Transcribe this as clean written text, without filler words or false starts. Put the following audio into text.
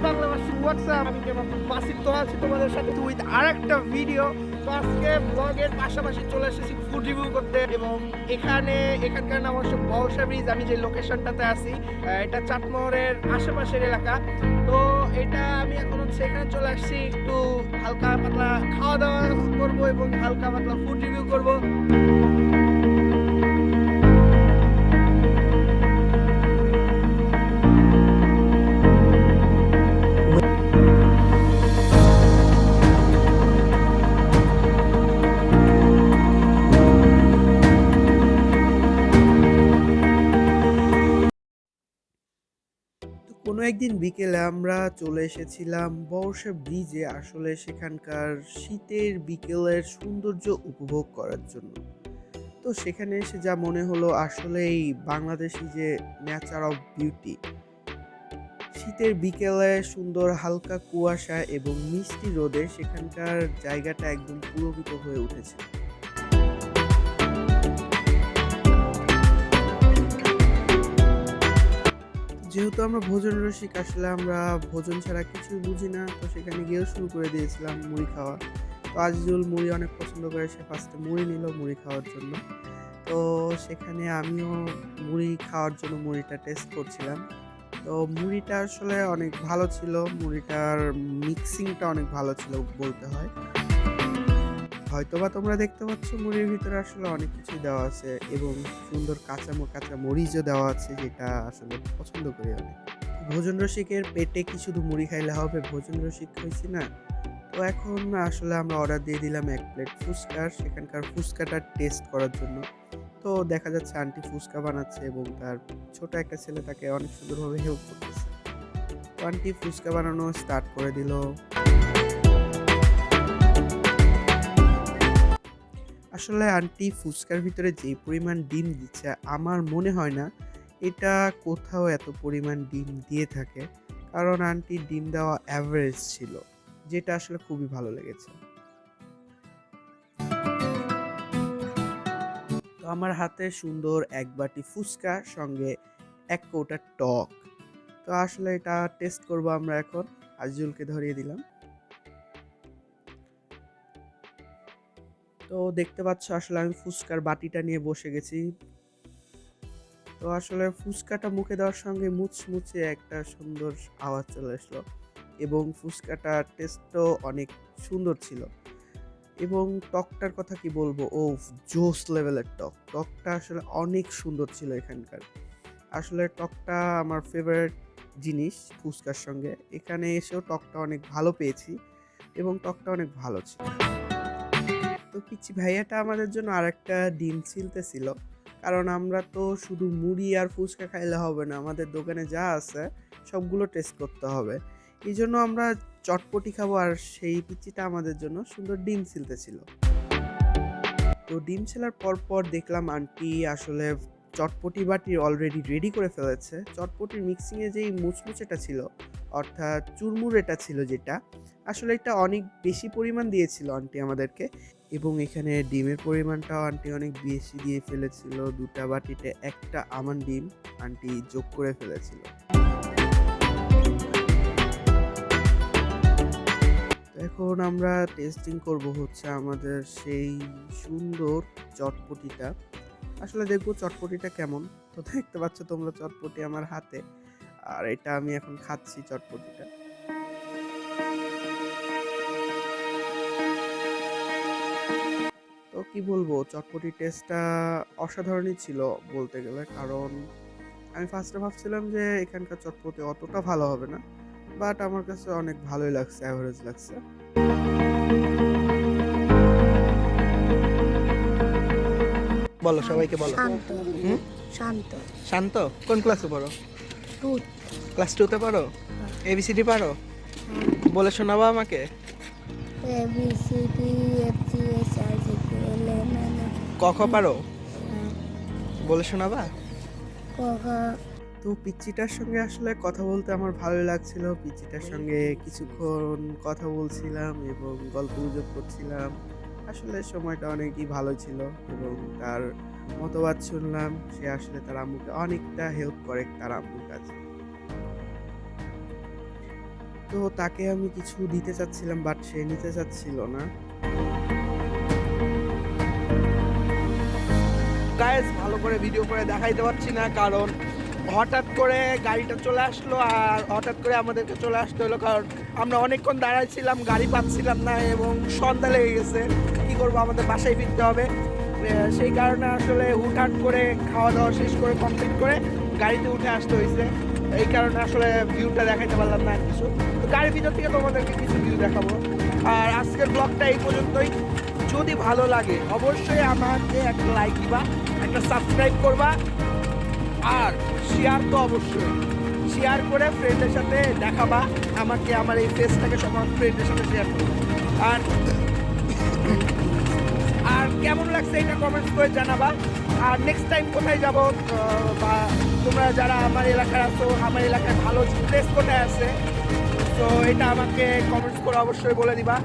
বাংলাবাসী WhatsApp, আমি কেমন বাসিত তো আছি তোমাদের সাথে উইথ আরেকটা ভিডিও। তো আজকে ব্লগের পাশাপাশি চলে এসেছি ফুড রিভিউ করতে, এবং এখানকার নাম হচ্ছে বর্ষা ব্রিজ। আমি যে লোকেশনটাতে আছি এটা চাটমোহরের আশেপাশের এলাকা। তো এটা আমি এখন হচ্ছে এখানে চলে আসছি, একটু হালকা পাতলা খাওয়া দাওয়া করবো এবং হালকা পাতলা ফুড রিভিউ করবো। কোনো একদিন বিকেলে আমরা চলে এসেছিলাম বর্ষা ব্রিজে, আসলে সেখানকার শীতের বিকেলের সৌন্দর্য উপভোগ করার জন্য। তো সেখানে এসে যা মনে হলো, আসলেই বাংলাদেশি যে নেচার অফ বিউটি, শীতের বিকেলে সুন্দর হালকা কুয়াশা এবং মিষ্টি রোদে সেখানকার জায়গাটা একদম পুলকিত হয়ে উঠেছে। যেহেতু আমরা ভোজন রসিক, আসলে আমরা ভোজন ছাড়া কিছুই বুঝি না, তো সেখানে গিয়েও শুরু করে দিয়েছিলাম মুড়ি খাওয়া। তো আজিজুল মুড়ি অনেক পছন্দ করে, সে ফার্স্টে মুড়ি নিল মুড়ি খাওয়ার জন্য। তো সেখানে আমিও মুড়ি খাওয়ার জন্য মুড়িটা টেস্ট করছিলাম। তো মুড়িটা আসলে অনেক ভালো ছিল, মুড়িটার মিক্সিংটা অনেক ভালো ছিল বলতে হয়। হয়তোবা তোমরা দেখতে পাচ্ছ মুড়ির ভিতরে আসলে অনেক কিছু দেওয়া আছে এবং সুন্দর কাঁচা কাঁচা মরিচও দেওয়া আছে, যেটা আসলে পছন্দ করি অনেক। ভোজন রসিকের পেটে কি শুধু মুড়ি খাইলে হবে? ভোজন রসিক হয়েছি না? তো এখন আসলে আমরা অর্ডার দিয়ে দিলাম 1 প্লেট ফুচকার, সেখানকার ফুচকাটা টেস্ট করার জন্য। তো দেখা যাচ্ছে আন্টি ফুচকা বানাচ্ছে এবং তার ছোট একটা ছেলে তাকে অনেক সুন্দরভাবে হেল্প করতেছে। তো আন্টি ফুচকা বানানো স্টার্ট করে দিল। আসলে আন্টি ফুচকার ভিতরে যে পরিমাণ ডিম দিচ্ছে, আমার মনে হয় না এটা কোথাও এত পরিমাণ ডিম দিয়ে থাকে, কারণ আন্টির ডিম দেওয়া অ্যাভারেজ ছিল, যেটা আসলে খুবই ভালো লেগেছে। তো আমার হাতে সুন্দর 1 বাটি ফুচকা, সঙ্গে 1 কৌটা টক। তো আসলে এটা টেস্ট করব আমরা এখন। আজিজুলকে ধরিয়ে দিলাম। তো দেখতে পাচ্ছ আসলে আমি ফুচকার বাটিটা নিয়ে বসে গেছি। তো আসলে ফুচকাটা মুখে দেওয়ার সঙ্গে মুচমুচে একটা সুন্দর আওয়াজ চলে আসলো, এবং ফুচকাটার টেস্টও অনেক সুন্দর ছিল। এবং টকটার কথা কি বলবো, ও জোস লেভেলের টকটা আসলে অনেক সুন্দর ছিল এখানকার। আসলে টকটা আমার ফেভারিট জিনিস ফুচকার সঙ্গে। এখানে এসেও টকটা অনেক ভালো পেয়েছি এবং টকটা অনেক ভালো ছিল। তো পিচ্চি ভাইয়াটা আমাদের জন্য আরেকটা ডিম ছিলতেছিল, কারণ আমরা তো শুধু মুড়ি আর ফুচকা খাইলে হবে না, আমাদের দোকানে যা আছে সবগুলো টেস্ট করতে হবে। এই জন্য আমরা চটপটি খাবো, আর সেই পিচ্চিটা আমাদের জন্য সুন্দর ডিম ছিলতেছিল। তো ডিম ছেলার পর দেখলাম আন্টি আসলে চটপটি বাটি অলরেডি রেডি করে ফেলেছে। চটপটির মিক্সিংয়ে যেই মুচমুচেটা ছিল, অর্থাৎ চুরমুরেটা ছিল, যেটা আসলে এটা অনেক বেশি পরিমাণ দিয়েছিল আন্টি আমাদেরকে। এবং এখানে ডিমের পরিমাণটাও আন্টি অনেক বেশি দিয়ে ফেলেছিল। 2টা বাটিতে 1টা আমান ডিম আন্টি যোগ করে ফেলেছিল। এখন আমরা টেস্টিং করব হচ্ছে আমাদের সেই সুন্দর চটপটিটা। আসলে দেখবো চটপটিটা কেমন। তো দেখতে পাচ্ছ তোমরা চটপটি আমার হাতে, আর এটা আমি এখন খাচ্ছি চটপটিটা। তো কি বলবো, চটপটির টেস্টটা অসাধারণই ছিল বলতে গেলে, কারণ আমি ফার্স্টে ভাবছিলাম যে এখানকার চটপটি অতটা ভালো হবে না, বাট আমার কাছে অনেক ভালোই লাগছে, অ্যাভারেজ লাগছে। বলো সবাইকে বলো। শান্ত। হুম? শান্ত। শান্ত কোন ক্লাসে পড়ো? ক্লাস 2তে পড়ো? এবিসিডি পারো? বলে শোনাবা আমাকে। ABCD FGHIJK LMN ক খ পারো? বলে শোনাবা? ক খ। তো পিচ্চিটার সঙ্গে আসলে কথা বলতে আমার ভালোই লাগছিল। পিচ্চিটার সঙ্গে কিছুক্ষণ কথা বলছিলাম এবং গল্পগুজব করছিলাম। আসলে সময়টা অনেকই ভালো ছিল এবং তার মতবাদ শুনলাম। সে আসলে তার আম্মুকে অনেকটা হেল্প করে তার আম্মুর কাছে। তো তাকে আমি কিছু দিতে চাচ্ছিলাম বাট সে নিতে চাচ্ছিল না। গাইস ভালো করে ভিডিও করে দেখাইতে পারছি না, কারণ হঠাৎ করে গাড়িটা চলে আসলো আর হঠাৎ করে আমাদেরকে চলে আসতে হলো, কারণ আমরা অনেকক্ষণ দাঁড়াইছিলাম, গাড়ি পাচ্ছিলাম না এবং সন্ধ্যা লেগে গেছে। কী করবো, আমাদের বাসায় ফিরতে হবে। সেই কারণে আসলে হুটহাট করে খাওয়া দাওয়া শেষ করে কমপ্লিট করে গাড়িতে উঠে আসতে হয়েছে। এই কারণে আসলে ভিউটা দেখাইতে পারলাম না আর কিছু। তো গাড়ির ভিতর থেকে তোমাদেরকে কিছু ভিউ দেখাবো। আর আজকের ব্লগটা এই পর্যন্তই। যদি ভালো লাগে অবশ্যই আমাকে একটা লাইক দিবা, একটা সাবস্ক্রাইব করবা, আর শেয়ার তো অবশ্যই শেয়ার করে ফ্রেন্ডের সাথে দেখাবা। আমাকে আমার এই ফেসটাকে সব ফ্রেন্ডের সাথে শেয়ার করবো। আর আর কেমন লাগছে এটা কমেন্টস করে জানাবা। আর নেক্সট টাইম কোথায় যাব, বা তোমরা যারা আমার এলাকার আছো, আমার এলাকায় ভালো প্লেস কোথায় আছে, তো এটা আমাকে কমেন্টস করে অবশ্যই বলে দিবা।